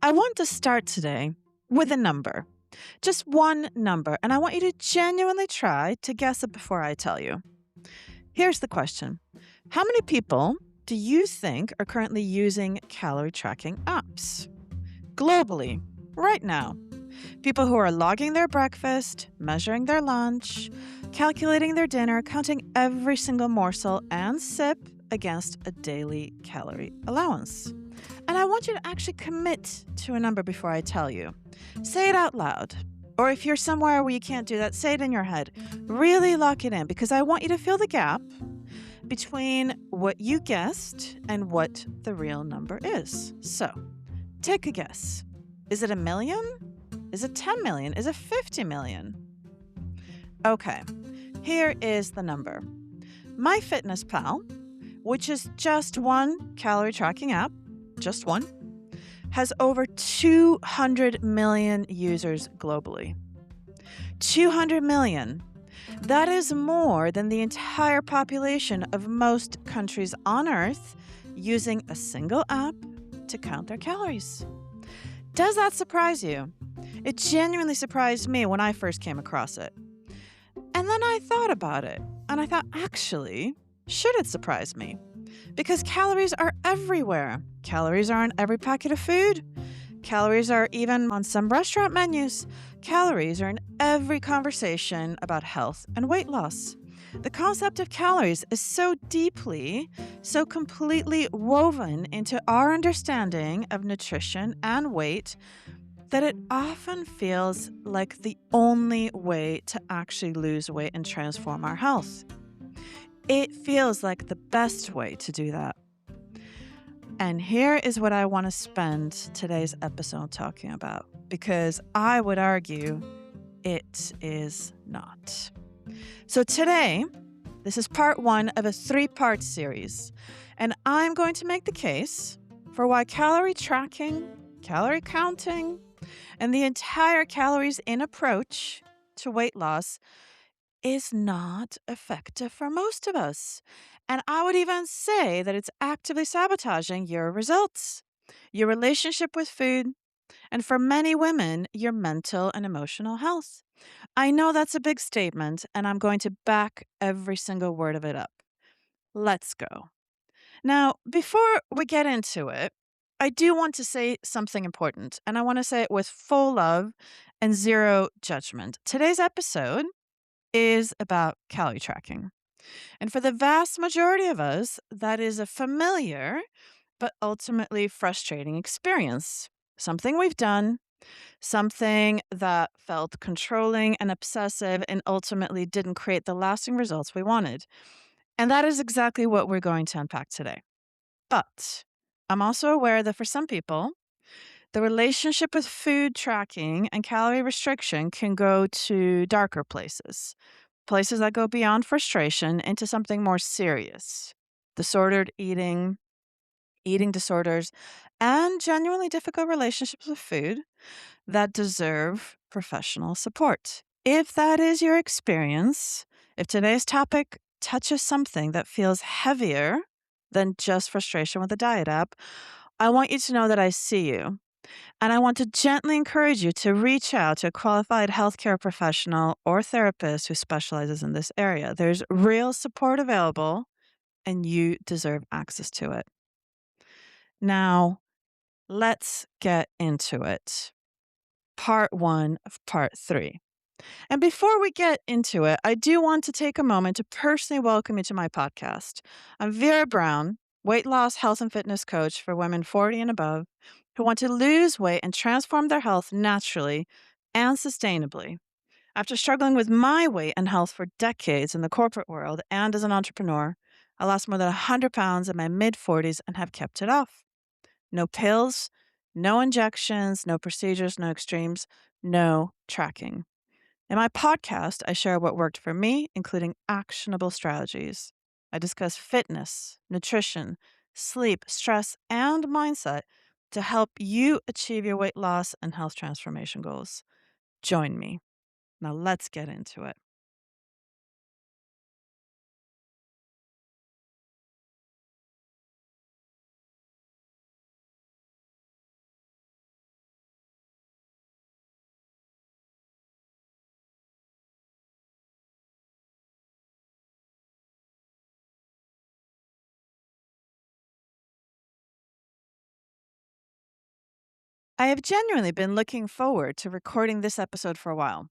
I want to start today with a number, just one number, and I want you to genuinely try to guess it before I tell you. Here's the question. How many people do you think are currently using calorie tracking apps? Globally, right now. People who are logging their breakfast, measuring their lunch, calculating their dinner, counting every single morsel and sip against a daily calorie allowance. And I want you to actually commit to a number before I tell you. Say it out loud. Or if you're somewhere where you can't do that, say it in your head. Really lock it in because I want you to fill the gap between what you guessed and what the real number is. So, take a guess. Is it 1,000,000? Is it 10 million? Is it 50 million? Okay, here is the number. MyFitnessPal, which is just one calorie tracking app, just one, has over 200 million users globally. 200 million. That is more than the entire population of most countries on Earth using a single app to count their calories. Does that surprise you? It genuinely surprised me when I first came across it. And then I thought about it, and I thought, actually, should it surprise me? Because calories are everywhere. Calories are on every packet of food. Calories are even on some restaurant menus. Calories are in every conversation about health and weight loss. The concept of calories is so deeply, so completely woven into our understanding of nutrition and weight that it often feels like the only way to actually lose weight and transform our health. It feels like the best way to do that. And here is what I want to spend today's episode talking about, because I would argue it is not. So today, this is part one of a 3-part series, and I'm going to make the case for why calorie tracking, calorie counting, and the entire calories in approach to weight loss is not effective for most of us. And I would even say that it's actively sabotaging your results, your relationship with food, and for many women, your mental and emotional health. I know that's a big statement, and I'm going to back every single word of it up. Let's go. Now, before we get into it, I do want to say something important, and I want to say it with full love and zero judgment. Today's episode is about calorie tracking. And for the vast majority of us, that is a familiar but ultimately frustrating experience. Something we've done, something that felt controlling and obsessive and ultimately didn't create the lasting results we wanted. And that is exactly what we're going to unpack today. But I'm also aware that for some people, the relationship with food tracking and calorie restriction can go to darker places, places that go beyond frustration into something more serious. Disordered eating, eating disorders, and genuinely difficult relationships with food that deserve professional support. If that is your experience, if today's topic touches something that feels heavier than just frustration with a diet app, I want you to know that I see you. And I want to gently encourage you to reach out to a qualified healthcare professional or therapist who specializes in this area. There's real support available, and you deserve access to it. Now, let's get into it. Part one of part 3. And before we get into it, I do want to take a moment to personally welcome you to my podcast. I'm Vera Brown, weight loss, health, and fitness coach for women 40 and above who want to lose weight and transform their health naturally and sustainably. After struggling with my weight and health for decades in the corporate world and as an entrepreneur, I lost more than 100 pounds in my mid 40s and have kept it off. No pills, no injections, no procedures, no extremes, no tracking. In my podcast, I share what worked for me, including actionable strategies. I discuss fitness, nutrition, sleep, stress, and mindset to help you achieve your weight loss and health transformation goals. Join me. Now let's get into it. I have genuinely been looking forward to recording this episode for a while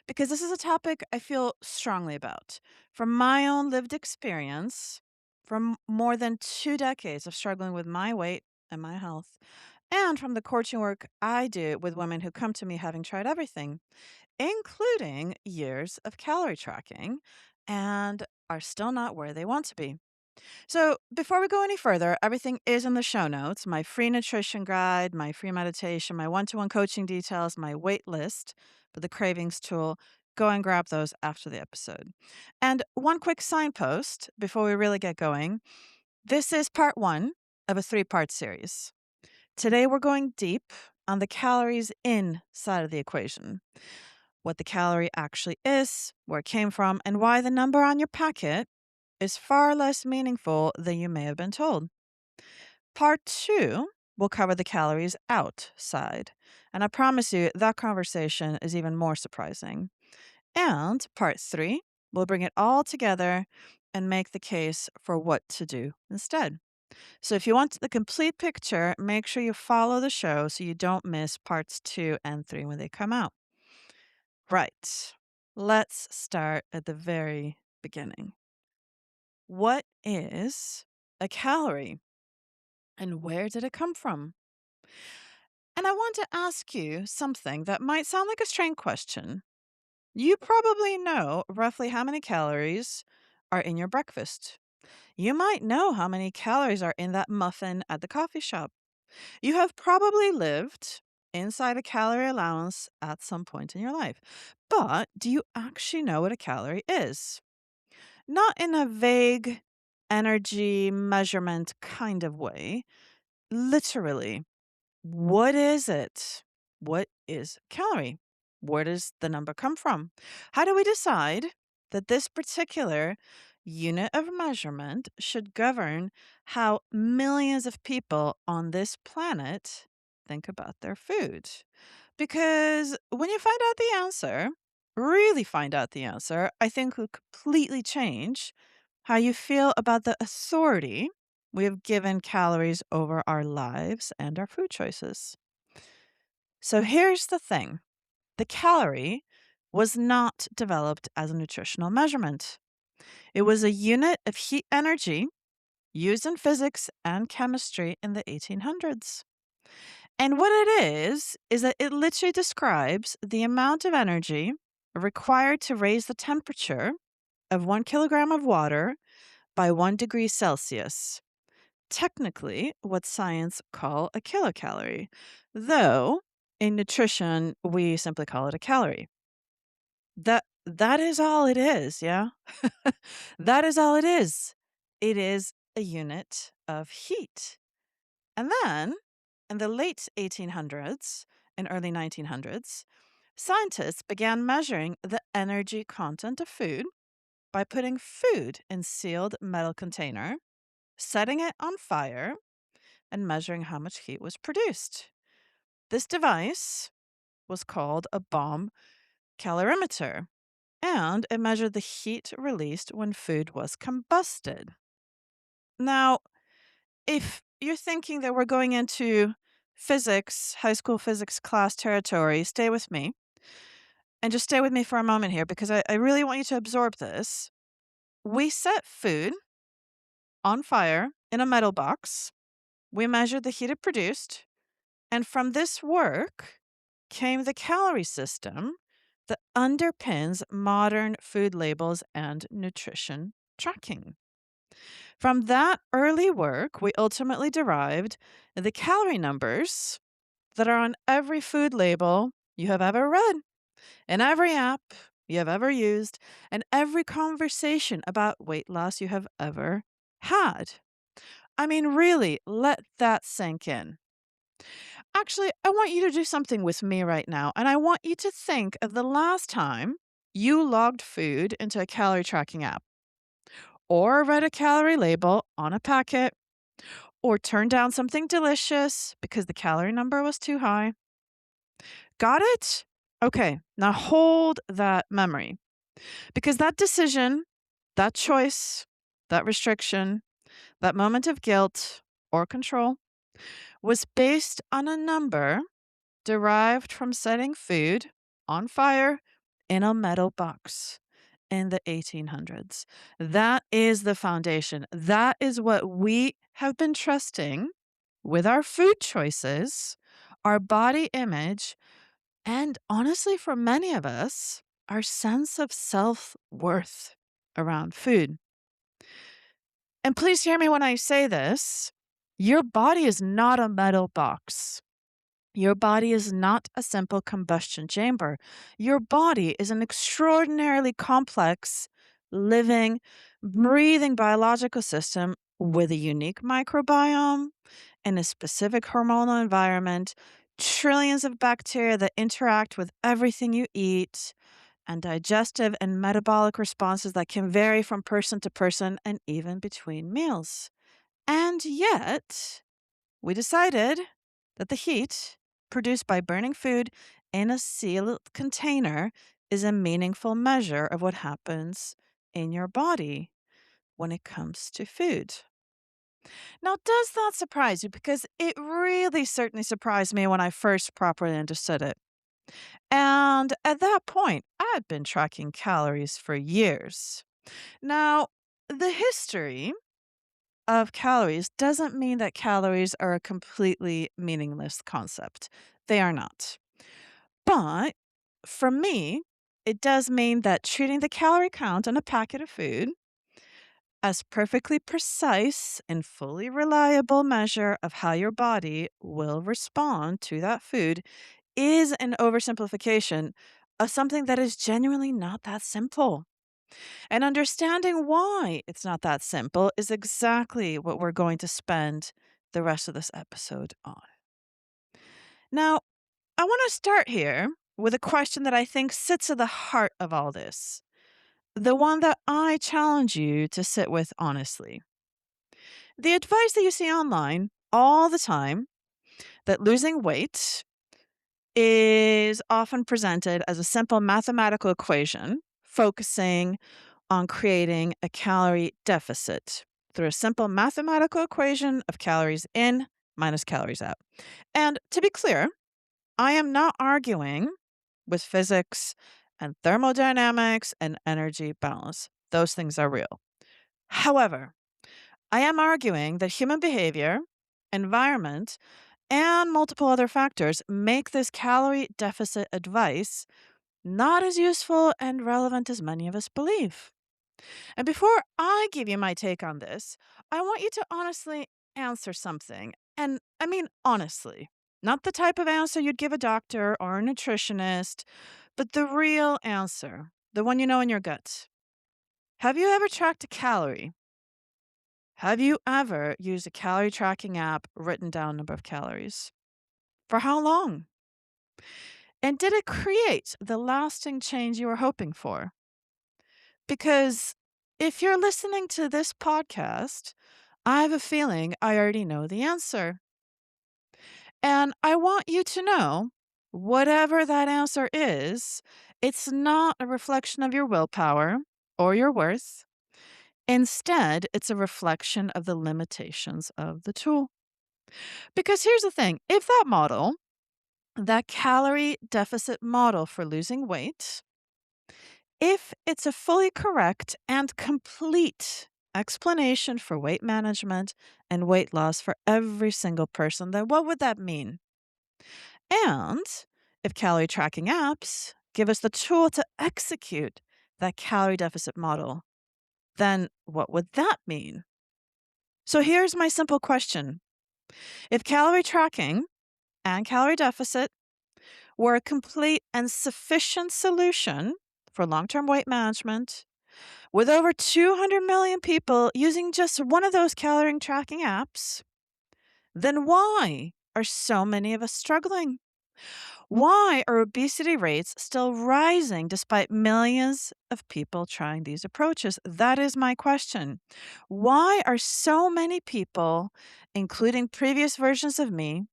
because this is a topic I feel strongly about. From my own lived experience, from more than 2 decades of struggling with my weight and my health, and from the coaching work I do with women who come to me having tried everything, including years of calorie tracking, and are still not where they want to be. So, before we go any further, everything is in the show notes, my free nutrition guide, my free meditation, my one-to-one coaching details, my wait list for the cravings tool. Go and grab those after the episode. And one quick signpost before we really get going. This is part 1 of a 3-part series. Today we're going deep on the calories in side of the equation. What the calorie actually is, where it came from, and why the number on your packet is far less meaningful than you may have been told. Part 2 will cover the calories out side, and I promise you that conversation is even more surprising. And part 3 will bring it all together and make the case for what to do instead. So if you want the complete picture, make sure you follow the show so you don't miss parts 2 and 3 when they come out. Right. Let's start at the very beginning. What is a calorie and where did it come from? And I want to ask you something that might sound like a strange question. You probably know roughly how many calories are in your breakfast. You might know how many calories are in that muffin at the coffee shop. You have probably lived inside a calorie allowance at some point in your life. But do you actually know what a calorie is? Not in a vague energy measurement kind of way. Literally, what is it? What is calorie? Where does the number come from? How do we decide that this particular unit of measurement should govern how millions of people on this planet think about their food? Because when you find out the answer, really find out the answer, I think will completely change how you feel about the authority we have given calories over our lives and our food choices. So here's the thing, the calorie was not developed as a nutritional measurement. It was a unit of heat energy used in physics and chemistry in the 1800s. And what it is that it literally describes the amount of energy required to raise the temperature of 1 kilogram of water by 1 degree Celsius. Technically, what science call a kilocalorie, though in nutrition we simply call it a calorie. That is all it is, yeah? That is all it is. It is a unit of heat. And then in the late 1800s and early 1900s, scientists began measuring the energy content of food by putting food in sealed metal container, setting it on fire, and measuring how much heat was produced. This device was called a bomb calorimeter, and it measured the heat released when food was combusted. Now, if you're thinking that we're going into physics, high school physics class territory, stay with me. And just stay with me for a moment here because I really want you to absorb this. We set food on fire in a metal box. We measured the heat it produced. And from this work came the calorie system that underpins modern food labels and nutrition tracking. From that early work, we ultimately derived the calorie numbers that are on every food label you have ever read, in every app you have ever used, and every conversation about weight loss you have ever had. I mean, really, let that sink in. Actually, I want you to do something with me right now, and I want you to think of the last time you logged food into a calorie tracking app, or read a calorie label on a packet, or turned down something delicious because the calorie number was too high. Got it? Okay, now hold that memory because that decision, that choice, that restriction, that moment of guilt or control was based on a number derived from setting food on fire in a metal box in the 1800s. That is the foundation. That is what we have been trusting with our food choices, our body image, and honestly, for many of us, our sense of self worth around food. And please hear me when I say this, your body is not a metal box. Your body is not a simple combustion chamber. Your body is an extraordinarily complex, living, breathing biological system with a unique microbiome in a specific hormonal environment, trillions of bacteria that interact with everything you eat, and digestive and metabolic responses that can vary from person to person and even between meals. And yet, we decided that the heat produced by burning food in a sealed container is a meaningful measure of what happens in your body when it comes to food. Now, does that surprise you? Because it really certainly surprised me when I first properly understood it. And at that point, I'd been tracking calories for years. Now, the history of calories doesn't mean that calories are a completely meaningless concept. They are not. But for me, it does mean that treating the calorie count on a packet of food as perfectly precise and fully reliable measure of how your body will respond to that food is an oversimplification of something that is genuinely not that simple. And understanding why it's not that simple is exactly what we're going to spend the rest of this episode on. Now, I want to start here with a question that I think sits at the heart of all this. The one that I challenge you to sit with honestly. The advice that you see online all the time that losing weight is often presented as a simple mathematical equation focusing on creating a calorie deficit through a simple mathematical equation of calories in minus calories out. And to be clear, I am not arguing with physics and thermodynamics and energy balance. Those things are real. However, I am arguing that human behavior, environment, and multiple other factors make this calorie deficit advice not as useful and relevant as many of us believe. And before I give you my take on this, I want you to honestly answer something. And I mean, honestly, not the type of answer you'd give a doctor or a nutritionist, but the real answer, the one you know in your gut. Have you ever tracked a calorie? Have you ever used a calorie tracking app, written down number of calories? For how long? And did it create the lasting change you were hoping for? Because if you're listening to this podcast, I have a feeling I already know the answer. And I want you to know whatever that answer is, it's not a reflection of your willpower or your worth. Instead, it's a reflection of the limitations of the tool. Because here's the thing, if that model, that calorie deficit model for losing weight, if it's a fully correct and complete explanation for weight management and weight loss for every single person, then what would that mean? And if calorie tracking apps give us the tool to execute that calorie deficit model, then what would that mean? So here's my simple question. If calorie tracking and calorie deficit were a complete and sufficient solution for long term weight management, with over 200 million people using just one of those calorie tracking apps, then why are so many of us struggling? Why are obesity rates still rising despite millions of people trying these approaches? That is my question. Why are so many people, including previous versions of me,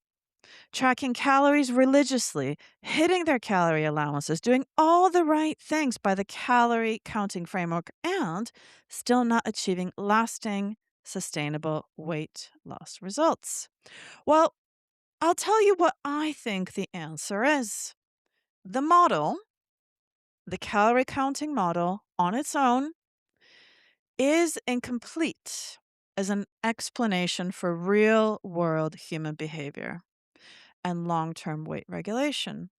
tracking calories religiously, hitting their calorie allowances, doing all the right things by the calorie counting framework, and still not achieving lasting, sustainable weight loss results? Well, I'll tell you what I think the answer is. The model, the calorie counting model on its own, is incomplete as an explanation for real world human behavior and long term weight regulation.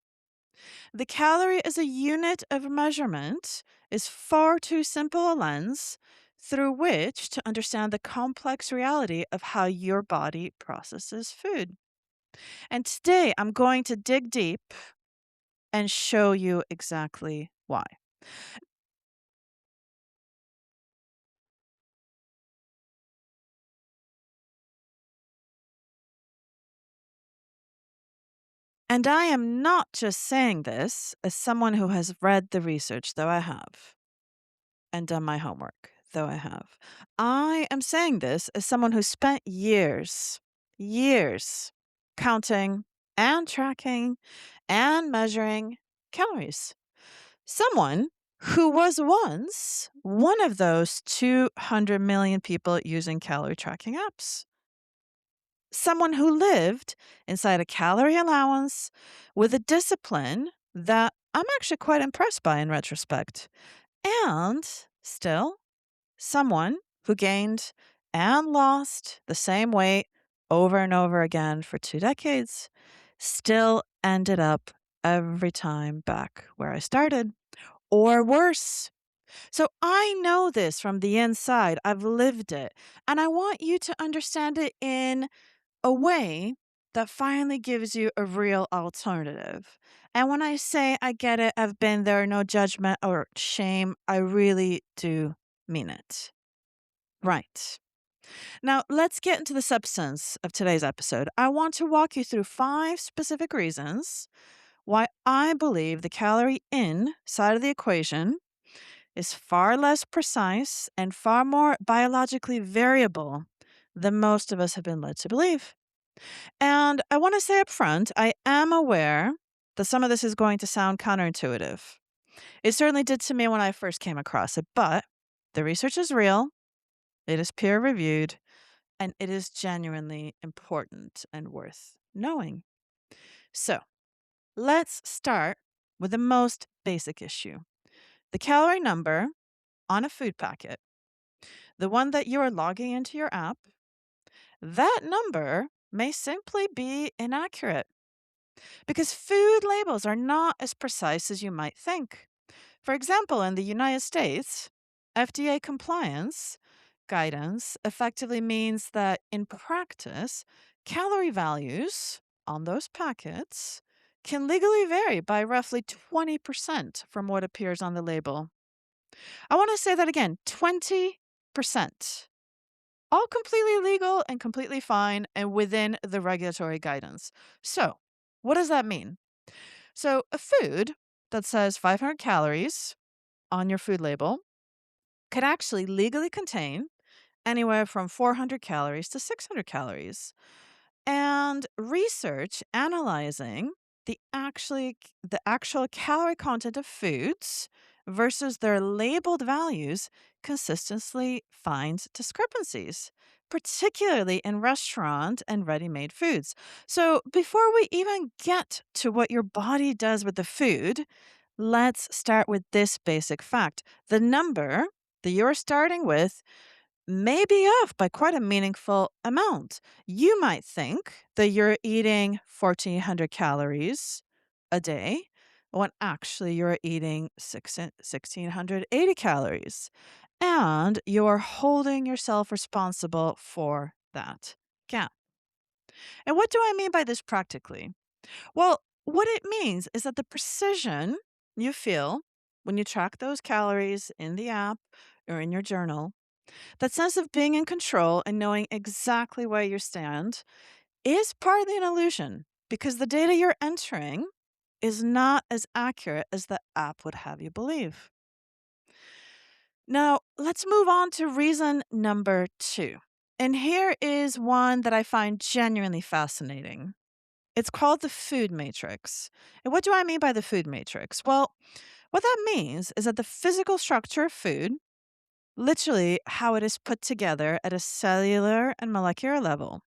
The calorie as a unit of measurement is far too simple a lens through which to understand the complex reality of how your body processes food. And today I'm going to dig deep and show you exactly why. And I am not just saying this as someone who has read the research, though I have, and done my homework, though I have. I am saying this as someone who spent years counting and tracking and measuring calories. Someone who was once one of those 200 million people using calorie tracking apps. Someone who lived inside a calorie allowance with a discipline that I'm actually quite impressed by in retrospect. And still, someone who gained and lost the same weight over and over again for 2 decades still ended up every time back where I started, or worse. So I know this from the inside. I've lived it. And I want you to understand it in a way that finally gives you a real alternative. And when I say I get it, I've been there, no judgment or shame, I really do mean it. Right. Now, let's get into the substance of today's episode. I want to walk you through 5 specific reasons why I believe the calorie in side of the equation is far less precise and far more biologically variable than most of us have been led to believe. And I want to say up front, I am aware that some of this is going to sound counterintuitive. It certainly did to me when I first came across it, but the research is real, it is peer reviewed, and it is genuinely important and worth knowing. So let's start with the most basic issue, the calorie number on a food packet, the one that you are logging into your app. That number may simply be inaccurate because food labels are not as precise as you might think. For example, in the United States, FDA compliance guidance effectively means that in practice, calorie values on those packets can legally vary by roughly 20% from what appears on the label. I want to say that again, 20%. All completely legal and completely fine and within the regulatory guidance. So, what does that mean? So, a food that says 500 calories on your food label could actually legally contain anywhere from 400 calories to 600 calories. And research analyzing the actual calorie content of foods versus their labeled values consistently finds discrepancies, particularly in restaurant and ready-made foods. So before we even get to what your body does with the food, let's start with this basic fact. The number that you're starting with may be off by quite a meaningful amount. You might think that you're eating 1,400 calories a day when actually you're eating 1,680 calories. And you're holding yourself responsible for that gap. And what do I mean by this practically? Well, what it means is that the precision you feel when you track those calories in the app or in your journal, that sense of being in control and knowing exactly where you stand is partly an illusion because the data you're entering is not as accurate as the app would have you believe. Now, let's move on to reason number 2. And here is one that I find genuinely fascinating. It's called the food matrix. And what do I mean by the food matrix? Well, what that means is that the physical structure of food, literally how it is put together at a cellular and molecular level,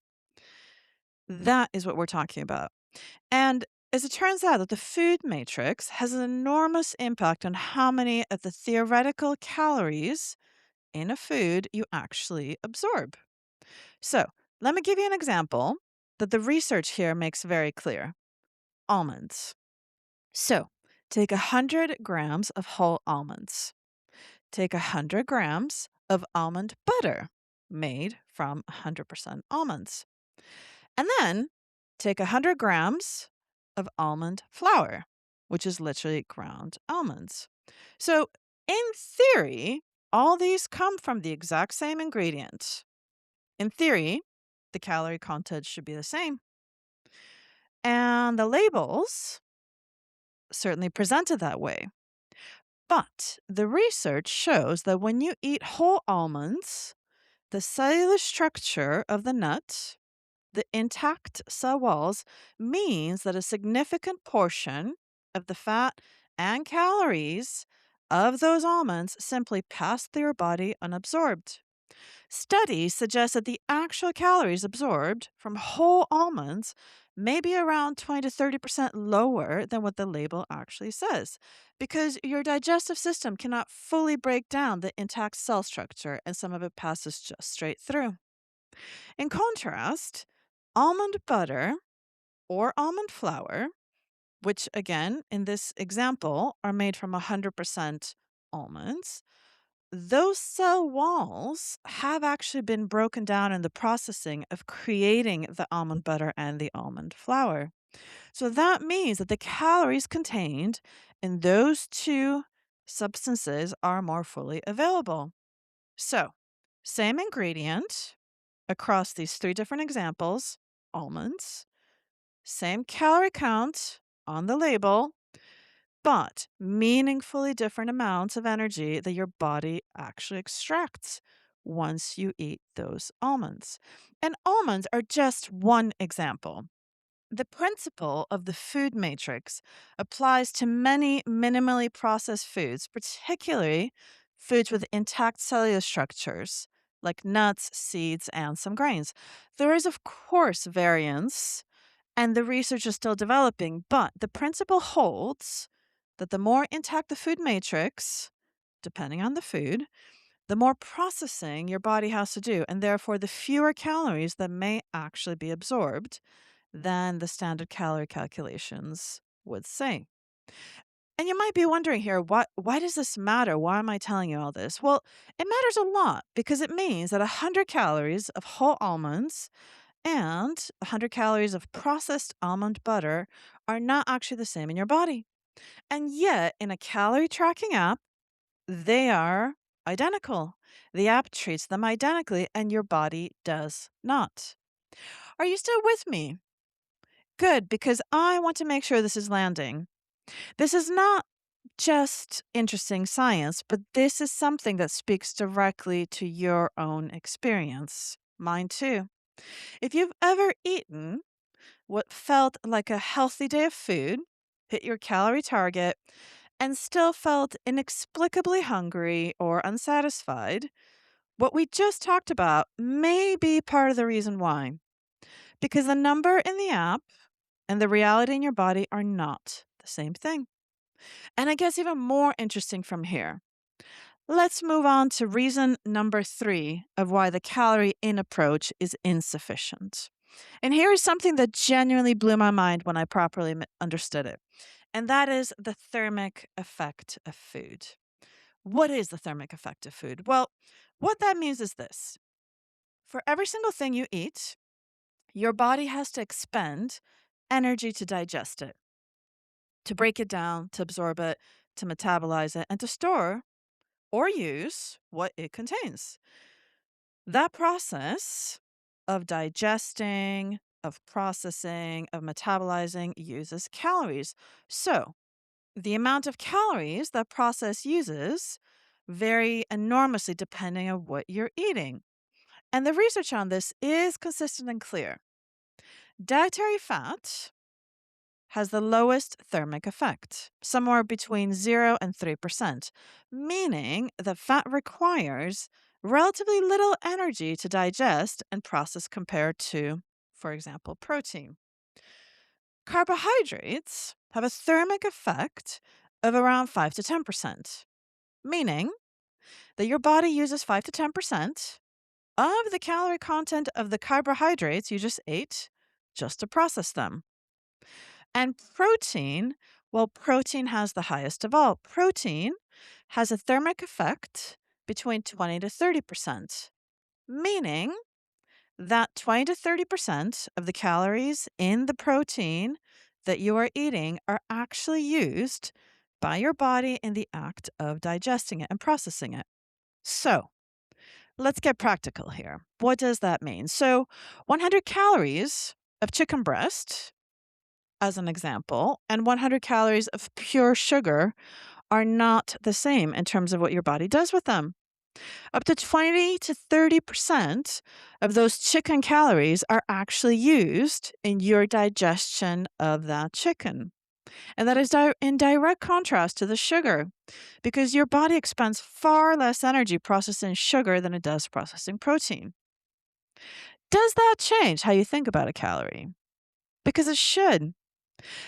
That is what we're talking about. And as it turns out, that the food matrix has an enormous impact on how many of the theoretical calories in a food you actually absorb. So, let me give you an example that the research here makes very clear: almonds. So, take 100 grams of whole almonds. Take 100 grams of almond butter made from 100% almonds. And then take 100 grams of almond flour, which is literally ground almonds. So, in theory, all these come from the exact same ingredient. In theory, the calorie content should be the same. And the labels certainly present it that way. But the research shows that when you eat whole almonds, the cellular structure of the nut, the intact cell walls, means that a significant portion of the fat and calories of those almonds simply pass through your body unabsorbed. Studies suggest that the actual calories absorbed from whole almonds may be around 20 to 30% lower than what the label actually says, because your digestive system cannot fully break down the intact cell structure and some of it passes just straight through. In contrast, almond butter or almond flour, which again in this example are made from 100% almonds, those cell walls have actually been broken down in the processing of creating the almond butter and the almond flour. So that means that the calories contained in those two substances are more fully available. So, same ingredient across these three different examples: almonds, same calorie count on the label, but meaningfully different amounts of energy that your body actually extracts once you eat those almonds. And almonds are just one example. The principle of the food matrix applies to many minimally processed foods, particularly foods with intact cellular structures like nuts, seeds, and some grains. There is, of course, variance, and the research is still developing, but the principle holds that the more intact the food matrix, depending on the food, the more processing your body has to do, and therefore the fewer calories that may actually be absorbed than the standard calorie calculations would say. And you might be wondering here, why does this matter? Why am I telling you all this? Well, it matters a lot because it means that 100 calories of whole almonds and 100 calories of processed almond butter are not actually the same in your body. And yet, in a calorie tracking app, they are identical. The app treats them identically, and your body does not. Are you still with me? Good, because I want to make sure this is landing. This is not just interesting science, but this is something that speaks directly to your own experience. Mine too. If you've ever eaten what felt like a healthy day of food, hit your calorie target, and still felt inexplicably hungry or unsatisfied, what we just talked about may be part of the reason why. Because the number in the app and the reality in your body are not the same thing. And I guess even more interesting from here, let's move on to reason number 3 of why the calorie in approach is insufficient. And here is something that genuinely blew my mind when I properly understood it, and that is the thermic effect of food. What is the thermic effect of food? Well, what that means is this: for every single thing you eat, your body has to expend energy to digest it, to break it down, to absorb it, to metabolize it, and to store or use what it contains. That process of digesting, of processing, of metabolizing uses calories. So, the amount of calories that process uses vary enormously depending on what you're eating. And the research on this is consistent and clear. Dietary fat has the lowest thermic effect, somewhere between 0 and 3%, meaning that fat requires relatively little energy to digest and process compared to for example, protein. Carbohydrates have a thermic effect of around 5 to 10%, meaning that your body uses 5 to 10% of the calorie content of the carbohydrates you just ate just to process them. And protein, well, protein has the highest of all. Protein has a thermic effect between 20 to 30%, meaning that 20 to 30% of the calories in the protein that you are eating are actually used by your body in the act of digesting it and processing it. So, let's get practical here. What does that mean? So, 100 calories of chicken breast, as an example, and 100 calories of pure sugar are not the same in terms of what your body does with them. Up to 20 to 30% of those chicken calories are actually used in your digestion of that chicken. And that is in direct contrast to the sugar, because your body expends far less energy processing sugar than it does processing protein. Does that change how you think about a calorie? Because it should.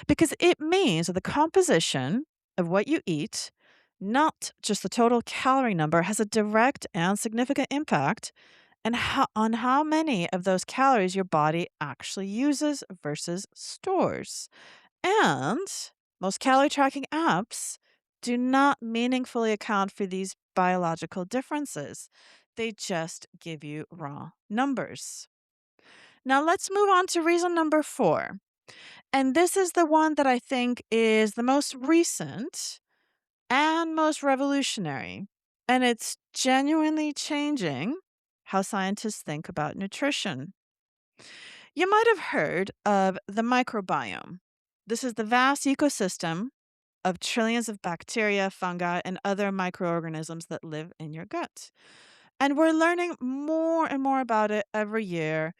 Because it means that the composition of what you eat, not just the total calorie number, has a direct and significant impact on how many of those calories your body actually uses versus stores. And most calorie tracking apps do not meaningfully account for these biological differences. They just give you raw numbers. Now let's move on to reason number 4. And this is the one that I think is the most recent and most revolutionary. And it's genuinely changing how scientists think about nutrition. You might have heard of the microbiome. This is the vast ecosystem of trillions of bacteria, fungi, and other microorganisms that live in your gut. And we're learning more and more about it every year.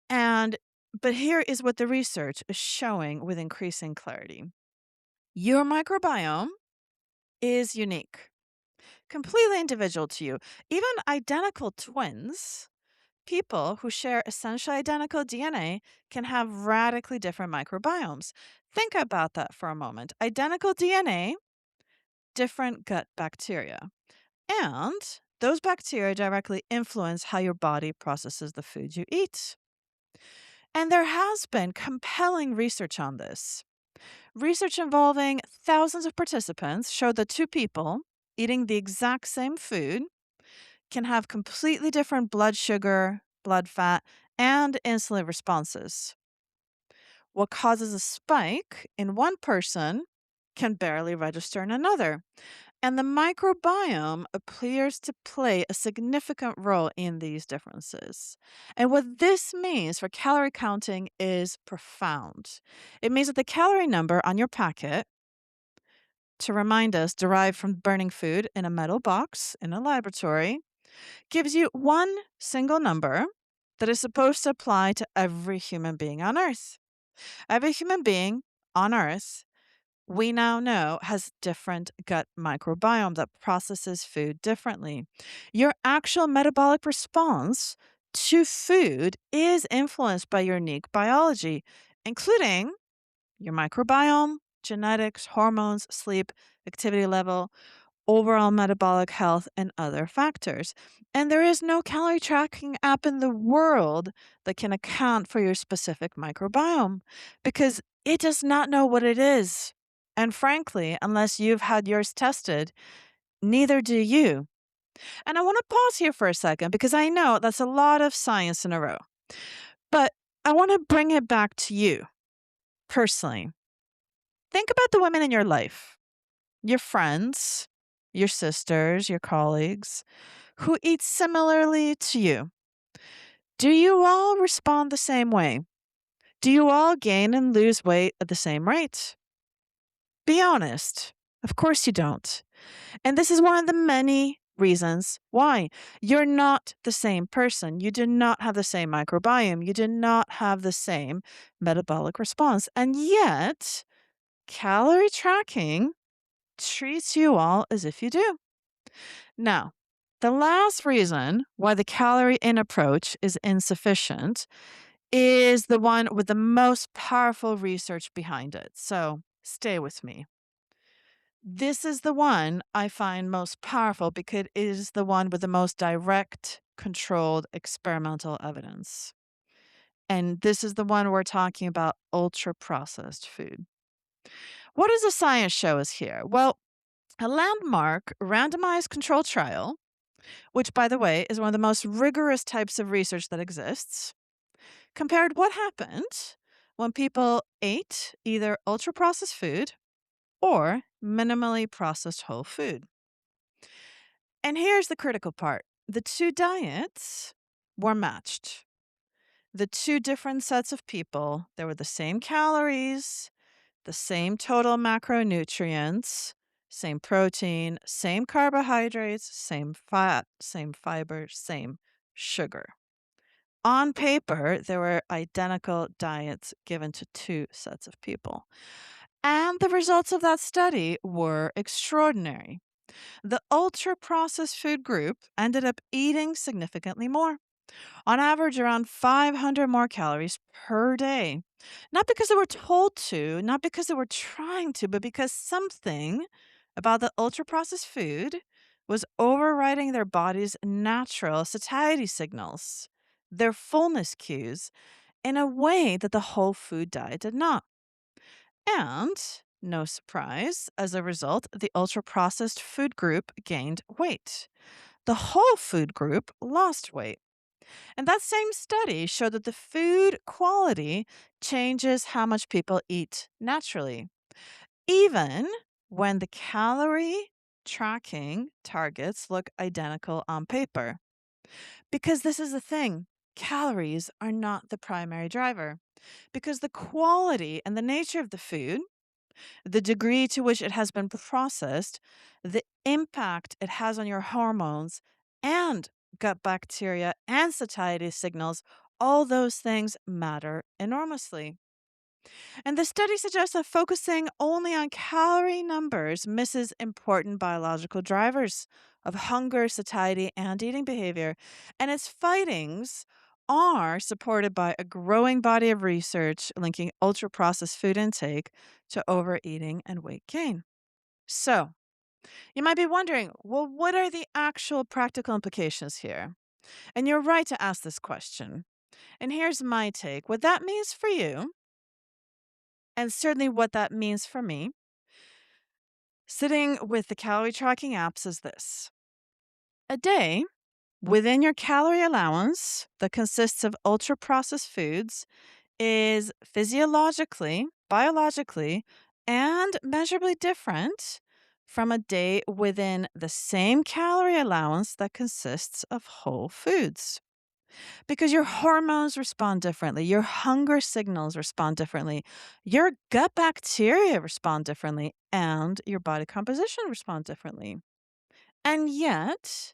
And but here is what the research is showing with increasing clarity. Your microbiome is unique, completely individual to you. Even identical twins, people who share essentially identical DNA, can have radically different microbiomes. Think about that for a moment. Identical DNA, different gut bacteria. And those bacteria directly influence how your body processes the food you eat. And there has been compelling research on this. Research involving thousands of participants showed that two people eating the exact same food can have completely different blood sugar, blood fat, and insulin responses. What causes a spike in one person can barely register in another. And the microbiome appears to play a significant role in these differences. And what this means for calorie counting is profound. It means that the calorie number on your packet, to remind us, derived from burning food in a metal box in a laboratory, gives you one single number that is supposed to apply to every human being on Earth. Every human being on Earth, we now know, has different gut microbiome that processes food differently. Your actual metabolic response to food is influenced by your unique biology, including your microbiome, genetics, hormones, sleep, activity level, overall metabolic health, and other factors. And there is no calorie tracking app in the world that can account for your specific microbiome because it does not know what it is. And frankly, unless you've had yours tested, neither do you. And I want to pause here for a second because I know that's a lot of science in a row. But I want to bring it back to you personally. Think about the women in your life, your friends, your sisters, your colleagues, who eat similarly to you. Do you all respond the same way? Do you all gain and lose weight at the same rate? Be honest. Of course you don't. And this is one of the many reasons why. You're not the same person. You do not have the same microbiome. You do not have the same metabolic response. And yet, calorie tracking treats you all as if you do. Now, the last reason why the calorie in approach is insufficient is the one with the most powerful research behind it. So stay with me. This is the one I find most powerful because it is the one with the most direct, controlled experimental evidence. And this is the one we're talking about ultra processed food. What does the science show us here? Well, a landmark randomized control trial, which, by the way, is one of the most rigorous types of research that exists, compared what happened when people ate either ultra processed food or minimally processed whole food. And here's the critical part: the two diets were matched. The two different sets of people, there were the same calories, the same total macronutrients, same protein, same carbohydrates, same fat, same fiber, same sugar. On paper, there were identical diets given to two sets of people. And the results of that study were extraordinary. The ultra processed food group ended up eating significantly more, on average around 500 more calories per day. Not because they were told to, not because they were trying to, but because something about the ultra processed food was overriding their body's natural satiety signals, their fullness cues, in a way that the whole food diet did not. And, no surprise, as a result, the ultra processed food group gained weight. The whole food group lost weight. And that same study showed that the food quality changes how much people eat naturally, even when the calorie tracking targets look identical on paper. Because this is the thing: calories are not the primary driver. Because the quality and the nature of the food, the degree to which it has been processed, the impact it has on your hormones and gut bacteria and satiety signals, all those things matter enormously. And the study suggests that focusing only on calorie numbers misses important biological drivers of hunger, satiety, and eating behavior. And its findings are supported by a growing body of research linking ultra processed food intake to overeating and weight gain. So, you might be wondering, well, what are the actual practical implications here? And you're right to ask this question. And here's my take: what that means for you, and certainly what that means for me, sitting with the calorie tracking apps, is this: a day within your calorie allowance that consists of ultra processed foods is physiologically, biologically, and measurably different from a day within the same calorie allowance that consists of whole foods. Because your hormones respond differently, your hunger signals respond differently, your gut bacteria respond differently, and your body composition respond differently. And yet,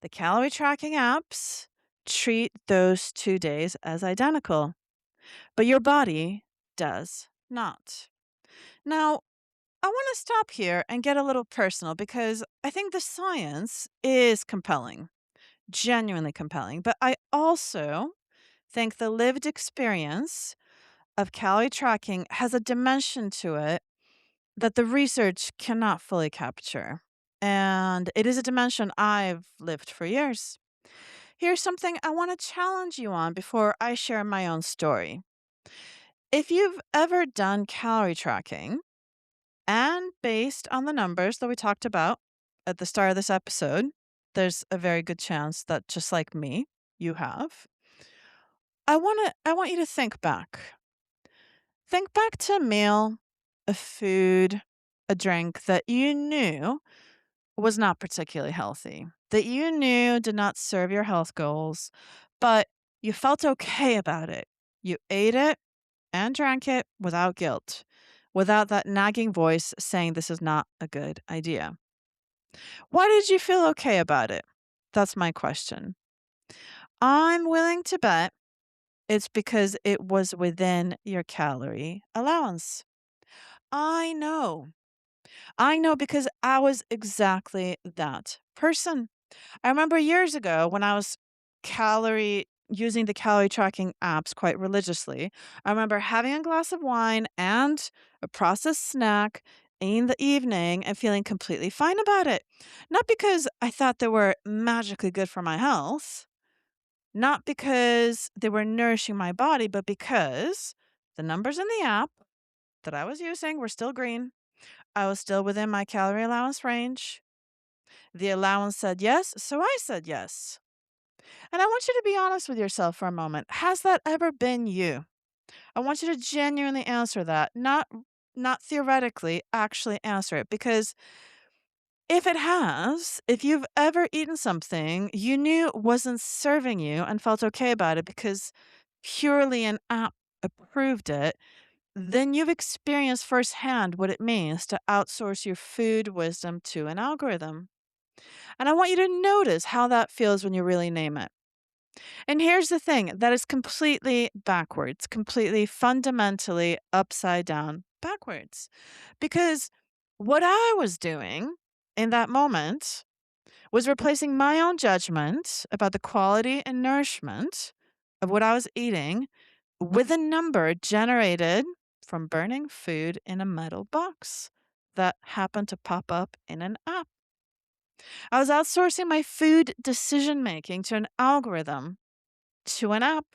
the calorie tracking apps treat those 2 days as identical, but your body does not. Now, I want to stop here and get a little personal because I think the science is compelling, genuinely compelling, but I also think the lived experience of calorie tracking has a dimension to it that the research cannot fully capture. And it is a dimension I've lived for years. Here's something I want to challenge you on before I share my own story. If you've ever done calorie tracking, and based on the numbers that we talked about at the start of this episode, there's a very good chance that just like me, you have. I want you to think back. Think back to a meal, a food, a drink that you knew was not particularly healthy, that you knew did not serve your health goals, but you felt okay about it. You ate it and drank it without guilt, without that nagging voice saying this is not a good idea. Why did you feel okay about it? That's my question. I'm willing to bet it's because it was within your calorie allowance. I know. I know because I was exactly that person. I remember years ago when I was calorie using the calorie tracking apps quite religiously. I remember having a glass of wine and a processed snack in the evening and feeling completely fine about it. Not because I thought they were magically good for my health, not because they were nourishing my body, but because the numbers in the app that I was using were still green. I was still within my calorie allowance range. The allowance said yes, so I said yes. And I want you to be honest with yourself for a moment. Has that ever been you? I want you to genuinely answer that, not theoretically, actually answer it, because if it has, if you've ever eaten something you knew wasn't serving you and felt okay about it because purely an app approved it, then you've experienced firsthand what it means to outsource your food wisdom to an algorithm. And I want you to notice how that feels when you really name it. And here's the thing, that is completely backwards, completely fundamentally upside down backwards. Because what I was doing in that moment was replacing my own judgment about the quality and nourishment of what I was eating with a number generated from burning food in a metal box that happened to pop up in an app. I was outsourcing my food decision making to an algorithm, to an app.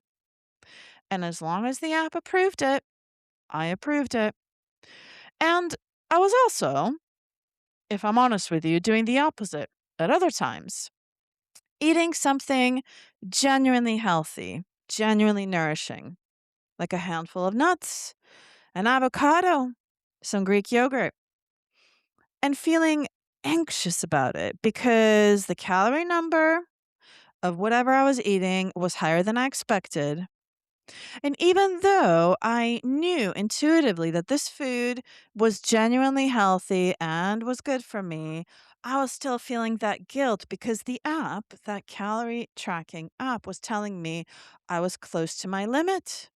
And as long as the app approved it, I approved it. And I was also, if I'm honest with you, doing the opposite at other times. Eating something genuinely healthy, genuinely nourishing, like a handful of nuts, an avocado, some Greek yogurt, and feeling anxious about it because the calorie number of whatever I was eating was higher than I expected. And even though I knew intuitively that this food was genuinely healthy and was good for me, I was still feeling that guilt because the app, that calorie tracking app, was telling me I was close to my limit.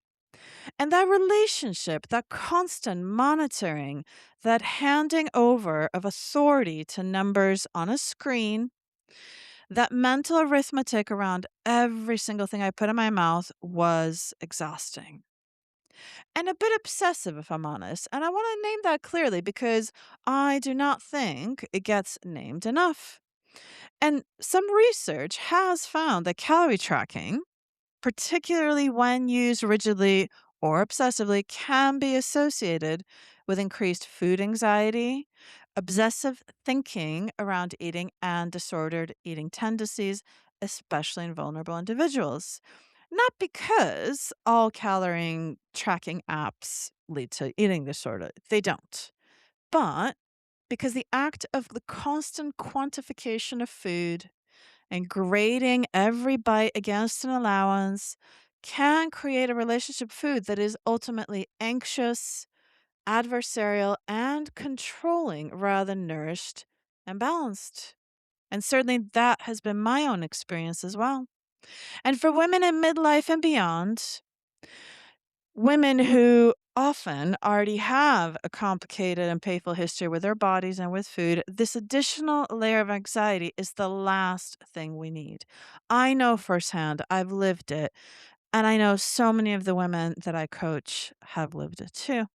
And that relationship, that constant monitoring, that handing over of authority to numbers on a screen, that mental arithmetic around every single thing I put in my mouth was exhausting and a bit obsessive, if I'm honest. And I want to name that clearly because I do not think it gets named enough. And some research has found that calorie tracking, particularly when used rigidly or obsessively, can be associated with increased food anxiety, obsessive thinking around eating, and disordered eating tendencies, especially in vulnerable individuals. Not because all calorie tracking apps lead to eating disorder, they don't. But because the act of the constant quantification of food and grading every bite against an allowance can create a relationship with food that is ultimately anxious, adversarial, and controlling rather than nourished and balanced. And certainly that has been my own experience as well. And for women in midlife and beyond, women who often already have a complicated and painful history with their bodies and with food, this additional layer of anxiety is the last thing we need. I know firsthand, I've lived it, and I know so many of the women that I coach have lived it too.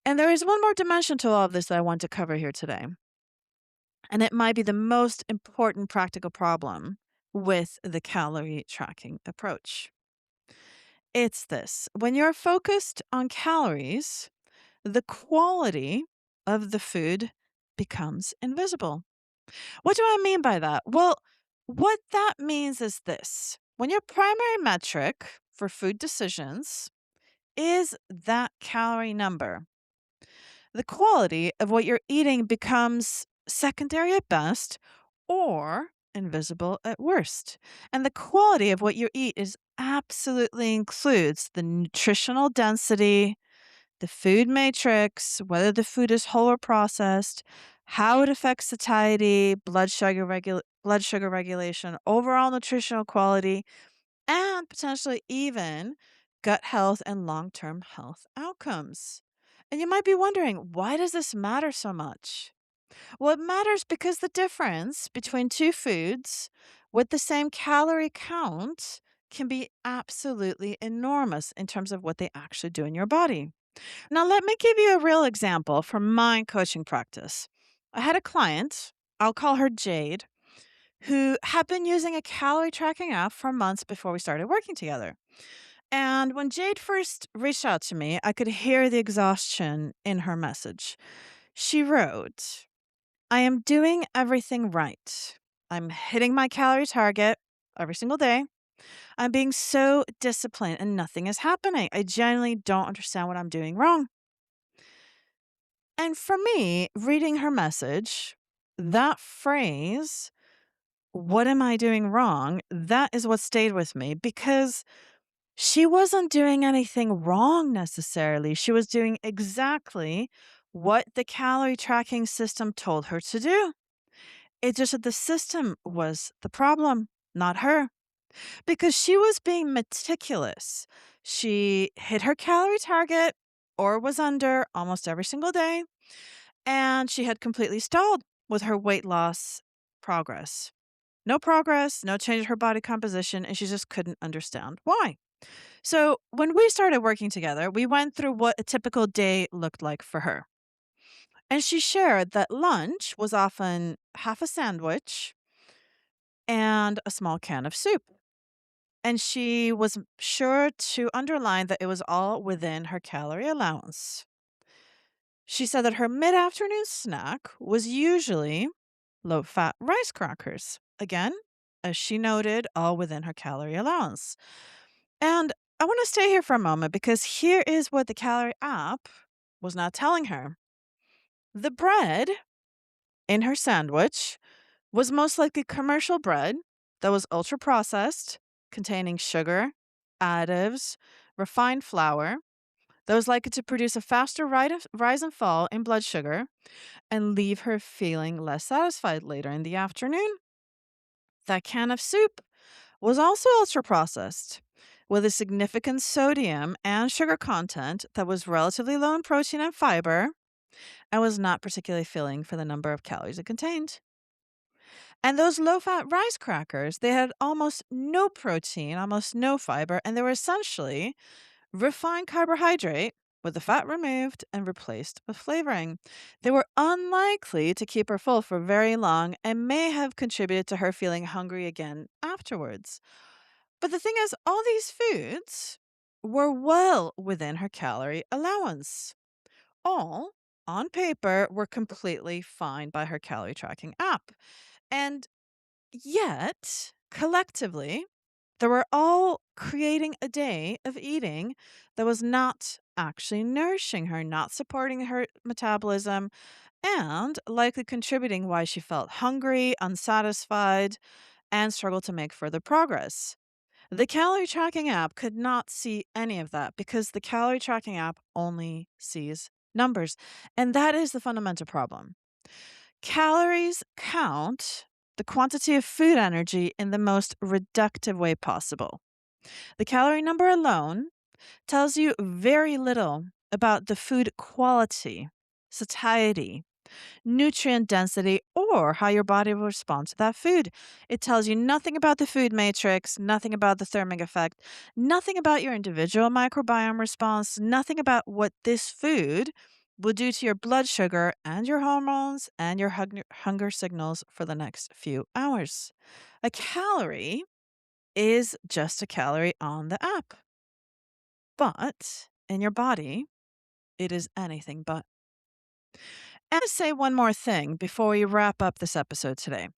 And there is one more dimension to all of this that I want to cover here today. And it might be the most important practical problem with the calorie tracking approach. It's this: when you're focused on calories, the quality of the food becomes invisible. What do I mean by that? Well, what that means is this: when your primary metric for food decisions is that calorie number, the quality of what you're eating becomes secondary at best or invisible at worst. And the quality of what you eat is absolutely includes the nutritional density, the food matrix, whether the food is whole or processed, how it affects satiety, blood sugar regulation, overall nutritional quality, and potentially even gut health and long-term health outcomes. And you might be wondering, why does this matter so much? Well, it matters because the difference between two foods with the same calorie count can be absolutely enormous in terms of what they actually do in your body. Now, let me give you a real example from my coaching practice. I had a client, I'll call her Jade, who had been using a calorie tracking app for months before we started working together. And when Jade first reached out to me, I could hear the exhaustion in her message. She wrote, I am doing everything right. I'm hitting my calorie target every single day. I'm being so disciplined and nothing is happening. I genuinely don't understand what I'm doing wrong. And for me, reading her message, that phrase, what am I doing wrong? That is what stayed with me because she wasn't doing anything wrong necessarily. She was doing exactly what the calorie tracking system told her to do. It's just that the system was the problem, not her, because she was being meticulous. She hit her calorie target or was under almost every single day, and she had completely stalled with her weight loss progress. No progress, no change in her body composition, and she just couldn't understand why. So, when we started working together, we went through what a typical day looked like for her. And she shared that lunch was often half a sandwich and a small can of soup. And she was sure to underline that it was all within her calorie allowance. She said that her mid afternoon snack was usually low fat rice crackers. Again, as she noted, all within her calorie allowance. And I want to stay here for a moment because here is what the calorie app was not telling her. The bread in her sandwich was most likely commercial bread that was ultra processed, containing sugar, additives, refined flour, that was likely to produce a faster rise and fall in blood sugar and leave her feeling less satisfied later in the afternoon. That can of soup was also ultra processed with a significant sodium and sugar content that was relatively low in protein and fiber and was not particularly filling for the number of calories it contained. And those low fat rice crackers, they had almost no protein, almost no fiber, and they were essentially refined carbohydrate with the fat removed and replaced with flavoring. They were unlikely to keep her full for very long and may have contributed to her feeling hungry again afterwards. But the thing is, all these foods were well within her calorie allowance. All, on paper, were completely fine by her calorie tracking app. And yet, collectively, they were all creating a day of eating that was not actually nourishing her, not supporting her metabolism, and likely contributing why she felt hungry, unsatisfied, and struggled to make further progress. The calorie tracking app could not see any of that because the calorie tracking app only sees numbers. And that is the fundamental problem. Calories count the quantity of food energy in the most reductive way possible. The calorie number alone tells you very little about the food quality, satiety, nutrient density, or how your body will respond to that food. It tells you nothing about the food matrix, nothing about the thermic effect, nothing about your individual microbiome response, nothing about what this food will do to your blood sugar and your hormones and your hunger signals for the next few hours. A calorie is just a calorie on the app, but in your body, it is anything but. And to say one more thing before we wrap up this episode today.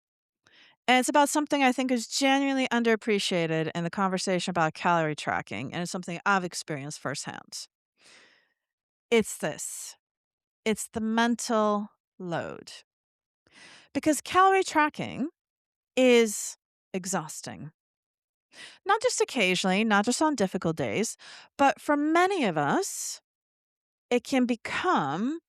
And it's about something I think is genuinely underappreciated in the conversation about calorie tracking, and it's something I've experienced firsthand. It's this, it's the mental load. Because calorie tracking is exhausting. Not just occasionally, not just on difficult days, but for many of us, it can become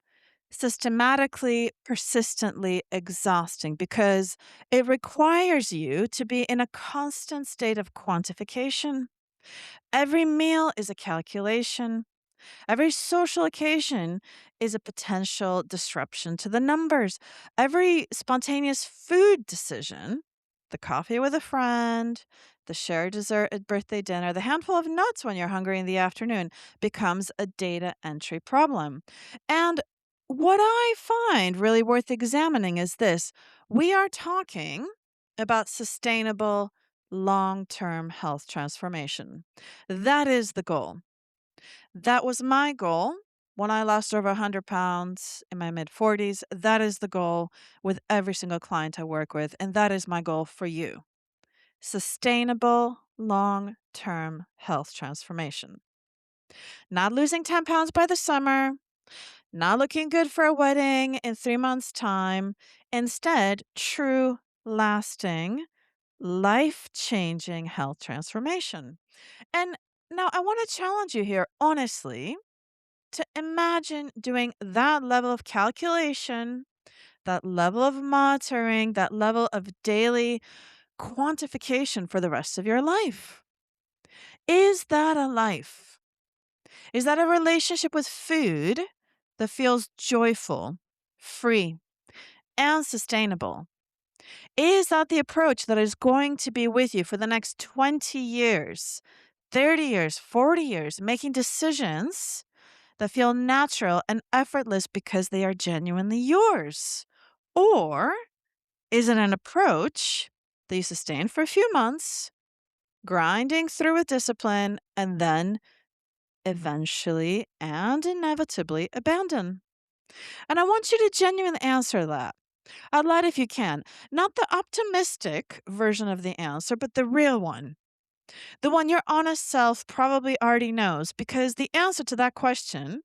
systematically, persistently exhausting because it requires you to be in a constant state of quantification. Every meal is a calculation. Every social occasion is a potential disruption to the numbers. Every spontaneous food decision The coffee with a friend, the shared dessert at birthday dinner, the handful of nuts when you're hungry in the afternoon becomes a data entry problem. And what I find really worth examining is this: we are talking about sustainable long term health transformation. That is the goal. That was my goal when I lost over 100 pounds in my mid 40s. That is the goal with every single client I work with. And that is my goal for you: sustainable, long term health transformation. Not losing 10 pounds by the summer, not looking good for a wedding in 3 months' time. Instead, true, lasting, life changing health transformation. And now I want to challenge you here, honestly, to imagine doing that level of calculation, that level of monitoring, that level of daily quantification for the rest of your life. Is that a life? Is that a relationship with food that feels joyful, free, and sustainable? Is that the approach that is going to be with you for the next 20 years, 30 years, 40 years, making decisions that feel natural and effortless because they are genuinely yours? Or is it an approach that you sustain for a few months, grinding through with discipline, and then eventually and inevitably abandon? And I want you to genuinely answer that out loud if you can. Not the optimistic version of the answer, but the real one. The one your honest self probably already knows, because the answer to that question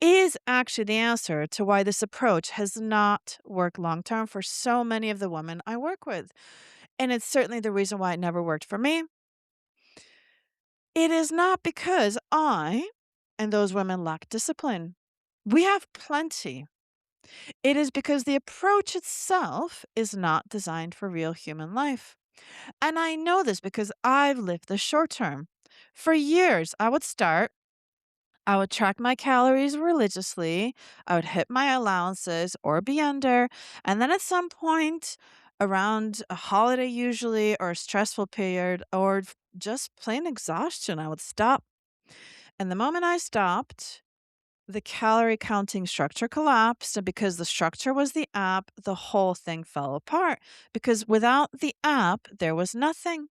is actually the answer to why this approach has not worked long term for so many of the women I work with. And it's certainly the reason why it never worked for me. It is not because I and those women lack discipline. We have plenty. It is because the approach itself is not designed for real human life. And I know this because I've lived the short term. For years, I would track my calories religiously. I would hit my allowances or be under. And then at some point, around a holiday, usually, or a stressful period, or just plain exhaustion, I would stop. And the moment I stopped, the calorie counting structure collapsed. And because the structure was the app, the whole thing fell apart. Because without the app, there was nothing.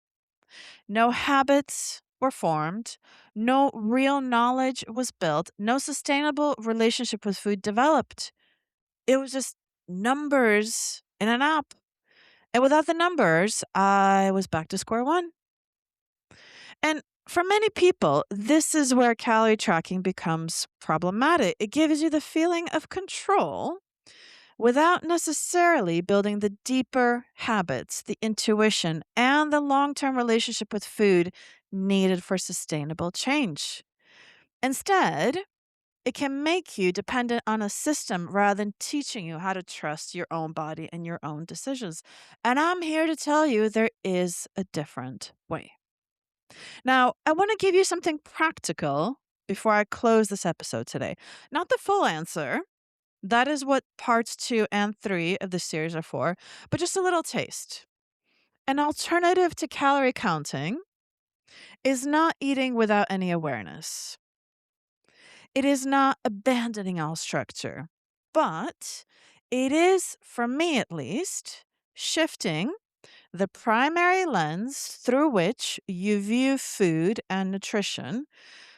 No habits were formed, no real knowledge was built, no sustainable relationship with food developed. It was just numbers in an app. And without the numbers, I was back to square one. And for many people, this is where calorie tracking becomes problematic. It gives you the feeling of control without necessarily building the deeper habits, the intuition, and the long term relationship with food needed for sustainable change. Instead, it can make you dependent on a system rather than teaching you how to trust your own body and your own decisions. And I'm here to tell you there is a different way. Now, I want to give you something practical before I close this episode today. Not the full answer. That is what parts 2 and 3 of the series are for, but just a little taste. An alternative to calorie counting is not eating without any awareness. It is not abandoning all structure, but it is, for me at least, shifting the primary lens through which you view food and nutrition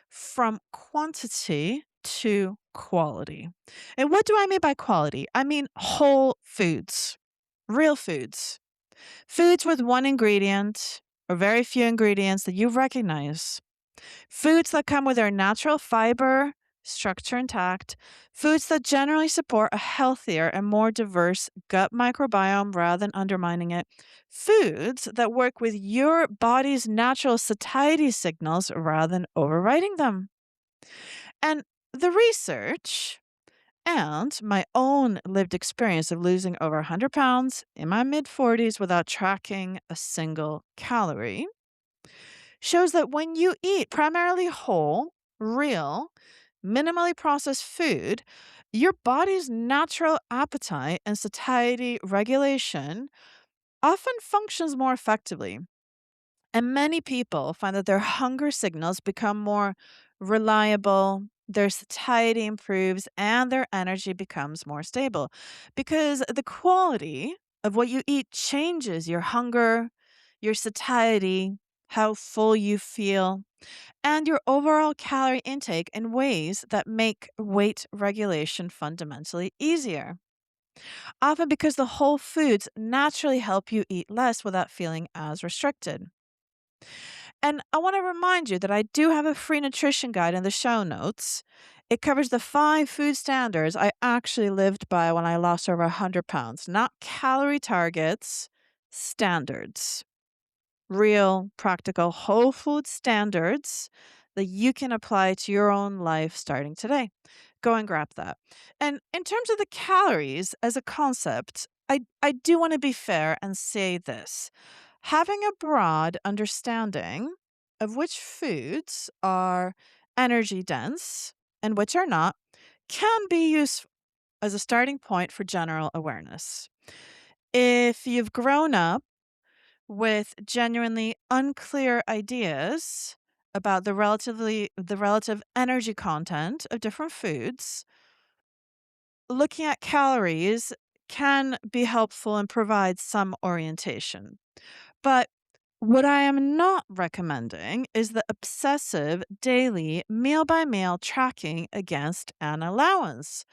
from quantity to quality. And what do I mean by quality? I mean whole foods, real foods, foods with one ingredient or very few ingredients that you recognize, foods that come with their natural fiber structure intact, foods that generally support a healthier and more diverse gut microbiome rather than undermining it, foods that work with your body's natural satiety signals rather than overriding them. And the research and my own lived experience of losing over 100 pounds in my mid 40s without tracking a single calorie shows that when you eat primarily whole, real, minimally processed food, your body's natural appetite and satiety regulation often functions more effectively. And many people find that their hunger signals become more reliable, their satiety improves, and their energy becomes more stable because the quality of what you eat changes your hunger, your satiety, how full you feel, and your overall calorie intake in ways that make weight regulation fundamentally easier. Often because the whole foods naturally help you eat less without feeling as restricted. And I want to remind you that I do have a free nutrition guide in the show notes. It covers the 5 food standards I actually lived by when I lost over 100 pounds, not calorie targets, standards. Real, practical, whole food standards that you can apply to your own life starting today. Go and grab that. And in terms of the calories as a concept, I do want to be fair and say this. Having a broad understanding of which foods are energy dense and which are not can be useful as a starting point for general awareness. If you've grown up with genuinely unclear ideas about the relative energy content of different foods, looking at calories can be helpful and provide some orientation. But what I am not recommending is the obsessive daily meal by meal tracking against an allowance.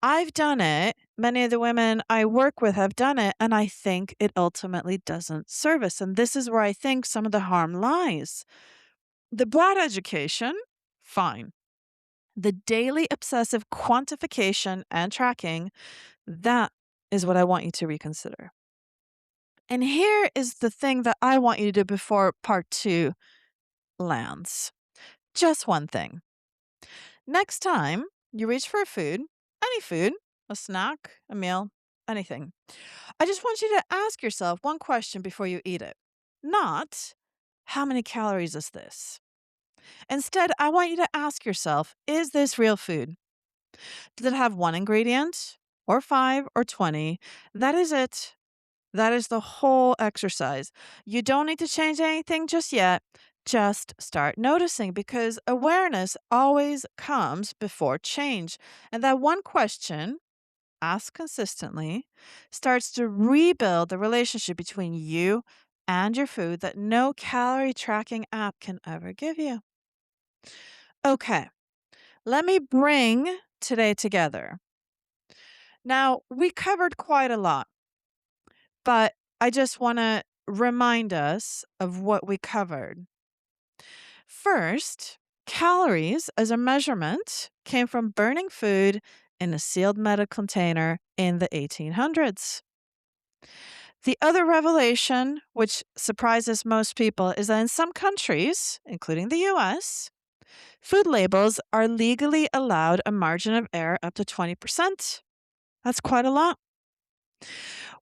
I've done it. Many of the women I work with have done it, and I think it ultimately doesn't serve us. And this is where I think some of the harm lies. The broad education, fine. The daily obsessive quantification and tracking, that is what I want you to reconsider. And here is the thing that I want you to do before part 2 lands. Just one thing. Next time you reach for a food, any food, a snack, a meal, anything, I just want you to ask yourself one question before you eat it. Not, how many calories is this? Instead, I want you to ask yourself, is this real food? Does it have one ingredient or 5 or 20? That is it. That is the whole exercise. You don't need to change anything just yet. Just start noticing because awareness always comes before change. And that one question, asked consistently, starts to rebuild the relationship between you and your food that no calorie tracking app can ever give you. Okay, let me bring today together. Now, we covered quite a lot, but I just want to remind us of what we covered. First, calories as a measurement came from burning food in a sealed metal container in the 1800s. The other revelation, which surprises most people, is that in some countries, including the US, food labels are legally allowed a margin of error up to 20%. That's quite a lot.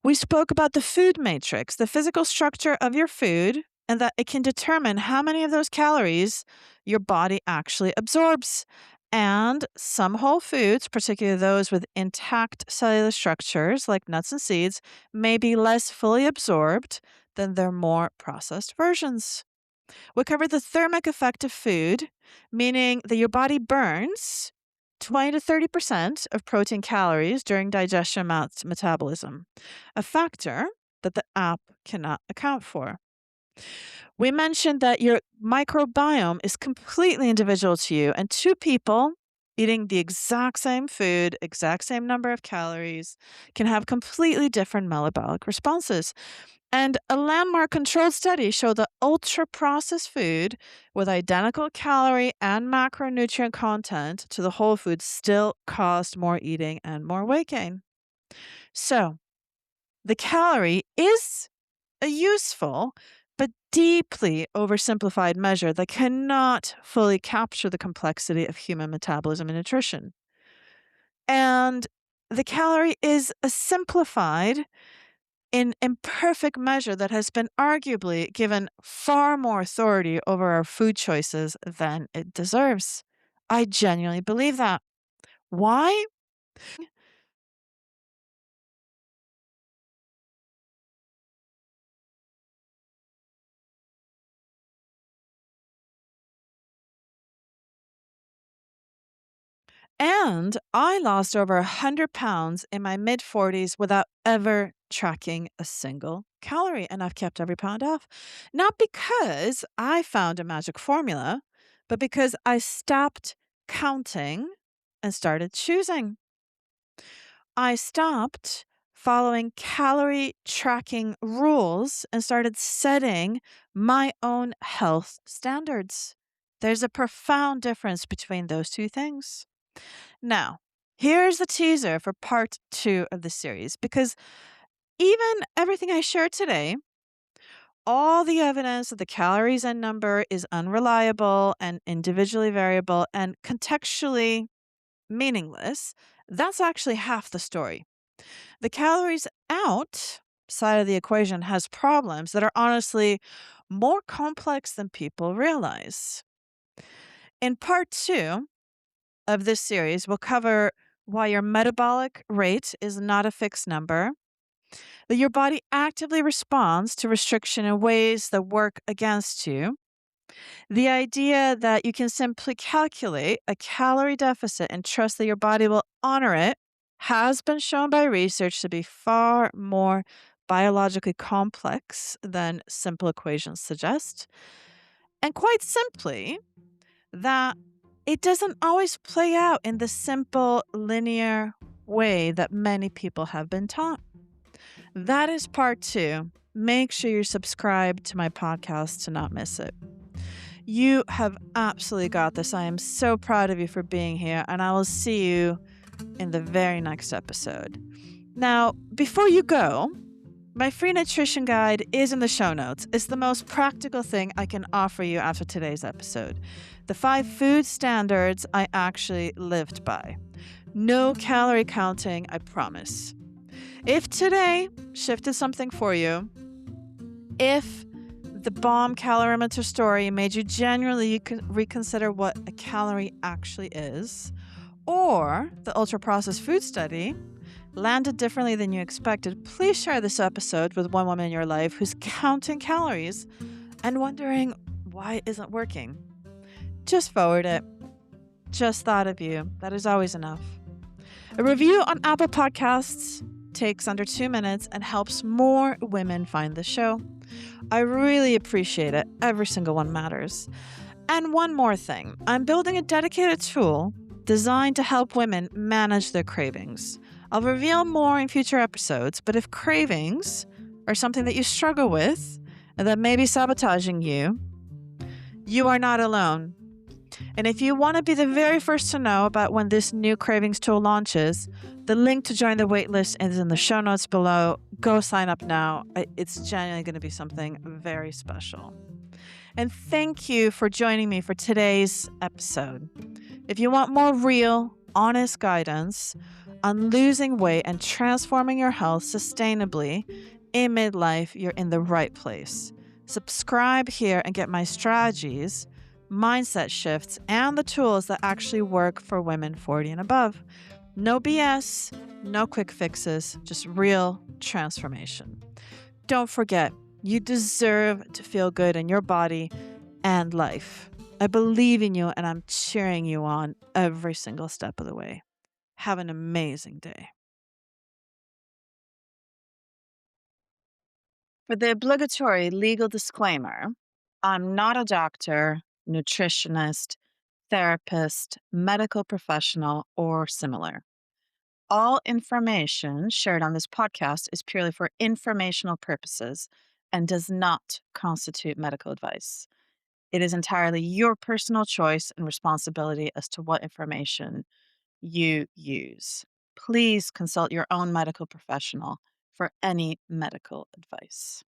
We spoke about the food matrix, the physical structure of your food, and that it can determine how many of those calories your body actually absorbs. And some whole foods, particularly those with intact cellular structures like nuts and seeds, may be less fully absorbed than their more processed versions. We covered the thermic effect of food, meaning that your body burns 20 to 30% of protein calories during digestion metabolism, a factor that the app cannot account for. We mentioned that your microbiome is completely individual to you, and two people eating the exact same food, exact same number of calories, can have completely different metabolic responses. And a landmark controlled study showed that ultra processed food with identical calorie and macronutrient content to the whole food still caused more eating and more weight gain. So, the calorie is a useful but deeply oversimplified measure that cannot fully capture the complexity of human metabolism and nutrition. And the calorie is a simplified in imperfect measure that has been arguably given far more authority over our food choices than it deserves. I genuinely believe that. Why? And I lost over 100 pounds in my mid 40s without ever tracking a single calorie. And I've kept every pound off. Not because I found a magic formula, but because I stopped counting and started choosing. I stopped following calorie tracking rules and started setting my own health standards. There's a profound difference between those two things. Now, here's the teaser for part two of the series because even everything I shared today, all the evidence that the calories and number is unreliable and individually variable and contextually meaningless, that's actually half the story. The calories out side of the equation has problems that are honestly more complex than people realize. In part two of this series, we'll cover why your metabolic rate is not a fixed number, that your body actively responds to restriction in ways that work against you, the idea that you can simply calculate a calorie deficit and trust that your body will honor it has been shown by research to be far more biologically complex than simple equations suggest. And quite simply, that it doesn't always play out in the simple, linear way that many people have been taught. That is part two. Make sure you're subscribed to my podcast to not miss it. You have absolutely got this. I am so proud of you for being here, and I will see you in the very next episode. Now, before you go, my free nutrition guide is in the show notes. It's the most practical thing I can offer you after today's episode. The 5 food standards I actually lived by. No calorie counting, I promise. If today shifted something for you, if the bomb calorimeter story made you genuinely reconsider what a calorie actually is, or the ultra processed food study landed differently than you expected, please share this episode with one woman in your life who's counting calories and wondering why it isn't working. Just forward it. Just thought of you. That is always enough. A review on Apple Podcasts takes under 2 minutes and helps more women find the show. I really appreciate it. Every single one matters. And one more thing. I'm building a dedicated tool designed to help women manage their cravings. I'll reveal more in future episodes, but if cravings are something that you struggle with and that may be sabotaging you, you are not alone. And if you want to be the very first to know about when this new cravings tool launches, the link to join the waitlist is in the show notes below. Go sign up now. It's genuinely going to be something very special. And thank you for joining me for today's episode. If you want more real, honest guidance on losing weight and transforming your health sustainably in midlife, you're in the right place. Subscribe here and get my strategies, mindset shifts, and the tools that actually work for women 40 and above. No BS, no quick fixes, just real transformation. Don't forget, you deserve to feel good in your body and life. I believe in you and I'm cheering you on every single step of the way. Have an amazing day. For the obligatory legal disclaimer, I'm not a doctor, nutritionist, therapist, medical professional, or similar. All information shared on this podcast is purely for informational purposes and does not constitute medical advice. It is entirely your personal choice and responsibility as to what information you use. Please consult your own medical professional for any medical advice.